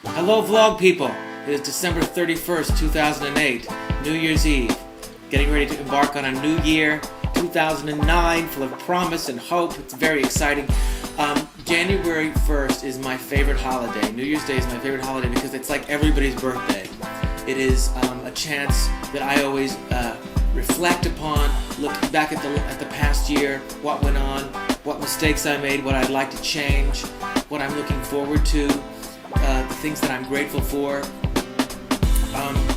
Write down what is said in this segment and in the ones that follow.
Hello vlog people, it is December 31st, 2008, New Year's Eve. Getting ready to embark on a new year, 2009, full of promise and hope. It's very exciting. January 1st is my favorite holiday. New Year's Day is my favorite holiday because it's like everybody's birthday. It is a chance that I always reflect upon, look back at the past year, what went on, what mistakes I made, what I'd like to change, what I'm looking forward to, the things that I'm grateful for.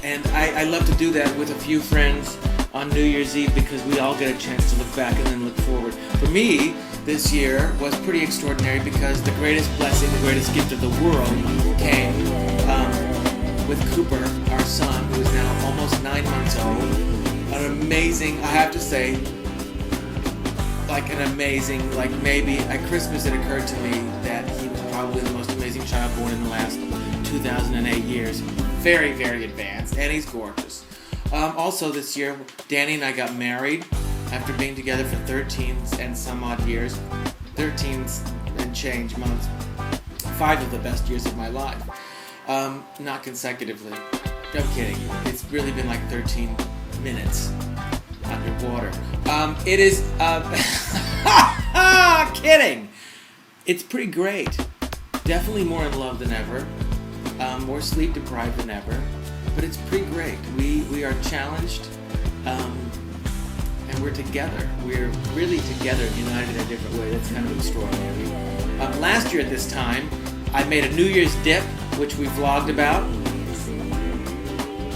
And I love to do that with a few friends on New Year's Eve because we all get a chance to look back and then look forward. For me, this year was pretty extraordinary because the greatest blessing, the greatest gift of the world came with Cooper, our son, who is now almost 9 months old. An amazing, I have to say, maybe at Christmas it occurred to me that he was probably the most amazing child born in the last 2008 years. Very, very advanced, and he's gorgeous. Also this year, Danny and I got married after being together for 13 and some odd years. 13 and change months. 5 of the best years of my life. Not consecutively. I'm kidding. It's really been like 13 minutes underwater. It is, kidding! It's pretty great. Definitely more in love than ever. More sleep deprived than ever. But it's pretty great. We are challenged, and we're together. We're really together, united in a different way. That's kind of extraordinary. Last year at this time, I made a New Year's dip, which we vlogged about.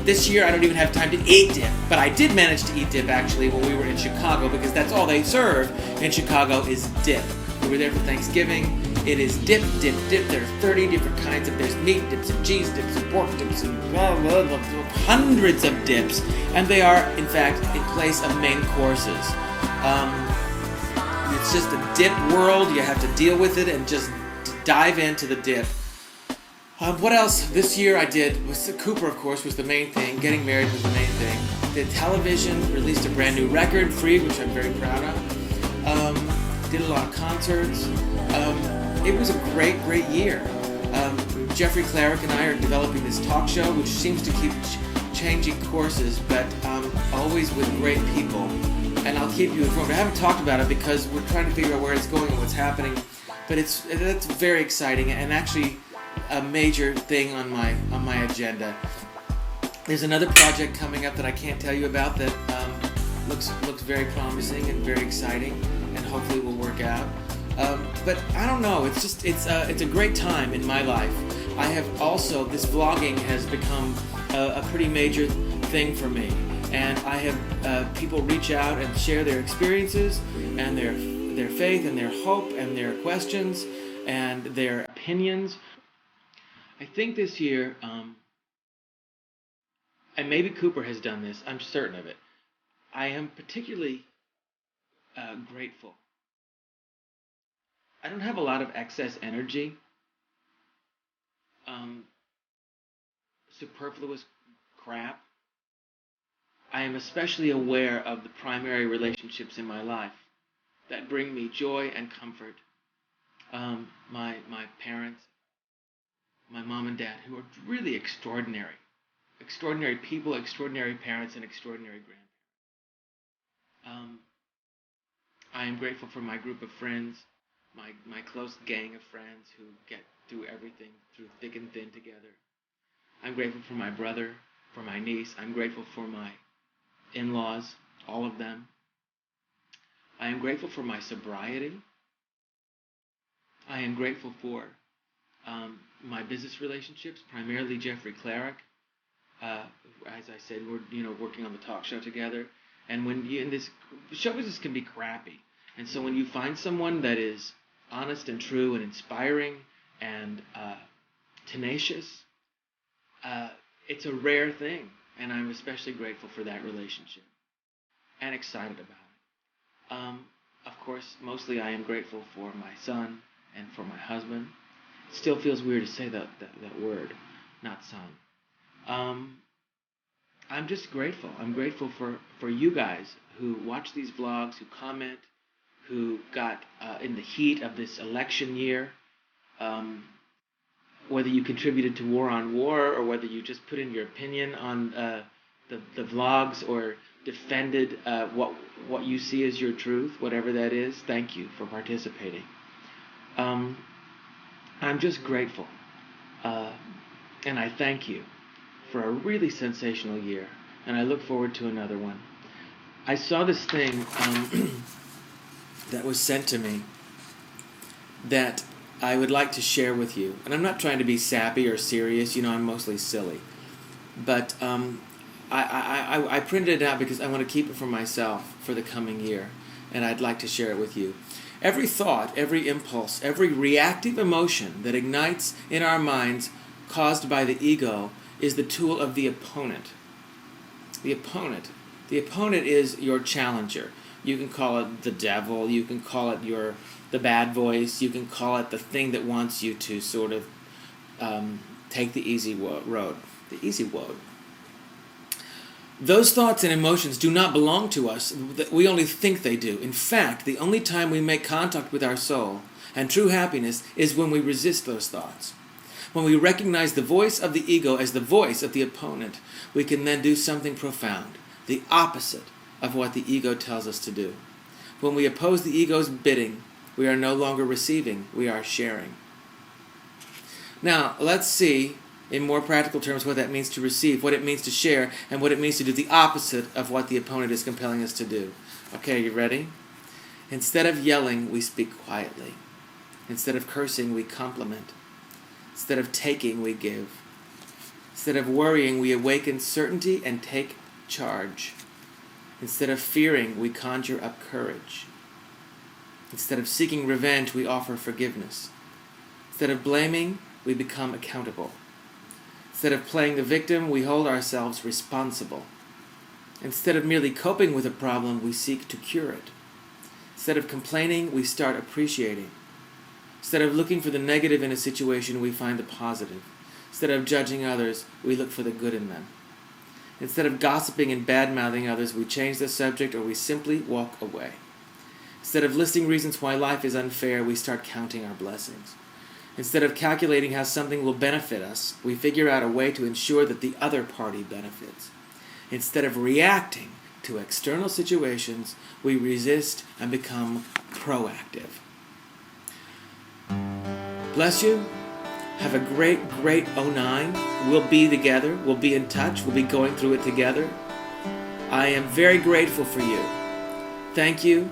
This year I don't even have time to eat dip, but I did manage to eat dip actually when we were in Chicago because that's all they serve in Chicago is dip. We were there for Thanksgiving. It is dip, dip, dip. There's 30 different kinds of, there's meat dips and cheese dips and pork dips and blah, blah, blah, blah, hundreds of dips. And they are, in fact, in place of main courses. It's just a dip world. You have to deal with it and just dive into the dip. What else this year I did was Cooper, of course, was the main thing. Getting married was the main thing. Did television, released a brand new record, Free, which I'm very proud of. Did a lot of concerts. It was a great, great year. Jeffrey Clarick and I are developing this talk show, which seems to keep changing courses, but always with great people. And I'll keep you informed. I haven't talked about it because we're trying to figure out where it's going and what's happening, but that's very exciting and actually a major thing on my agenda. There's another project coming up that I can't tell you about that looks very promising and very exciting, and hopefully will work out. But I don't know. It's a great time in my life. I have also, this vlogging has become a pretty major thing for me, and I have people reach out and share their experiences and their faith and their hope and their questions and their opinions. I think this year, and maybe Cooper has done this, I'm certain of it, I am particularly grateful. I don't have a lot of excess energy, superfluous crap. I am especially aware of the primary relationships in my life that bring me joy and comfort. My parents, my mom and dad, who are really extraordinary. Extraordinary people, extraordinary parents, and extraordinary grandparents. I am grateful for my group of friends, my close gang of friends who get through everything, through thick and thin together. I'm grateful for my brother, for my niece. I'm grateful for my in-laws, all of them. I am grateful for my sobriety. I am grateful for my business relationships, primarily Jeffrey Clarick. As I said, we're working on the talk show together. And when you in this show business can be crappy, and so when you find someone that is honest and true and inspiring and tenacious, it's a rare thing, and I'm especially grateful for that relationship and excited about it. Of course, mostly I am grateful for my son and for my husband. It still feels weird to say that word, not son. I'm just grateful. I'm grateful for you guys who watch these vlogs, who comment, who got in the heat of this election year, whether you contributed to War on War, or whether you just put in your opinion on the vlogs, or defended what you see as your truth, whatever that is, thank you for participating. I'm just grateful, and I thank you for a really sensational year, and I look forward to another one. I saw this thing that was sent to me that I would like to share with you. And I'm not trying to be sappy or serious, I'm mostly silly. But I printed it out because I want to keep it for myself for the coming year, and I'd like to share it with you. Every thought, every impulse, every reactive emotion that ignites in our minds caused by the ego is the tool of the opponent. The opponent. The opponent is your challenger. You can call it the devil, you can call it the bad voice, you can call it the thing that wants you to sort of take the easy road. The easy road. Those thoughts and emotions do not belong to us. We only think they do. In fact, the only time we make contact with our soul and true happiness is when we resist those thoughts. When we recognize the voice of the ego as the voice of the opponent, we can then do something profound, the opposite of what the ego tells us to do. When we oppose the ego's bidding, we are no longer receiving, we are sharing. Now, let's see in more practical terms what that means to receive, what it means to share, and what it means to do the opposite of what the opponent is compelling us to do. Okay, you ready? Instead of yelling, we speak quietly. Instead of cursing, we compliment. Instead of taking, we give. Instead of worrying, we awaken certainty and take charge. Instead of fearing, we conjure up courage. Instead of seeking revenge, we offer forgiveness. Instead of blaming, we become accountable. Instead of playing the victim, we hold ourselves responsible. Instead of merely coping with a problem, we seek to cure it. Instead of complaining, we start appreciating. Instead of looking for the negative in a situation, we find the positive. Instead of judging others, we look for the good in them. Instead of gossiping and bad-mouthing others, we change the subject or we simply walk away. Instead of listing reasons why life is unfair, we start counting our blessings. Instead of calculating how something will benefit us, we figure out a way to ensure that the other party benefits. Instead of reacting to external situations, we resist and become proactive. Bless you. Have a great, great 09. We'll be together. We'll be in touch. We'll be going through it together. I am very grateful for you. Thank you.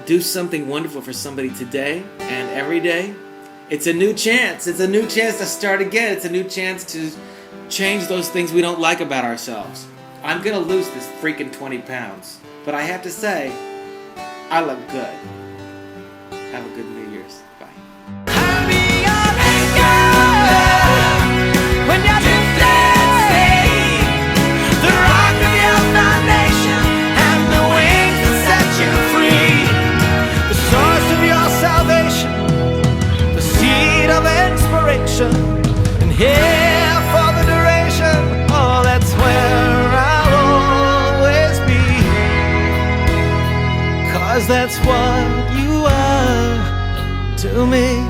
Do something wonderful for somebody today and every day. It's a new chance. It's a new chance to start again. It's a new chance to change those things we don't like about ourselves. I'm going to lose this freaking 20 pounds. But I have to say, I look good. Have a good New Year's. Bye. And here for the duration, oh, that's where I'll always be. 'Cause that's what you are to me.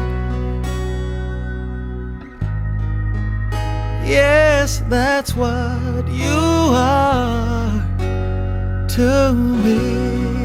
Yes, that's what you are to me.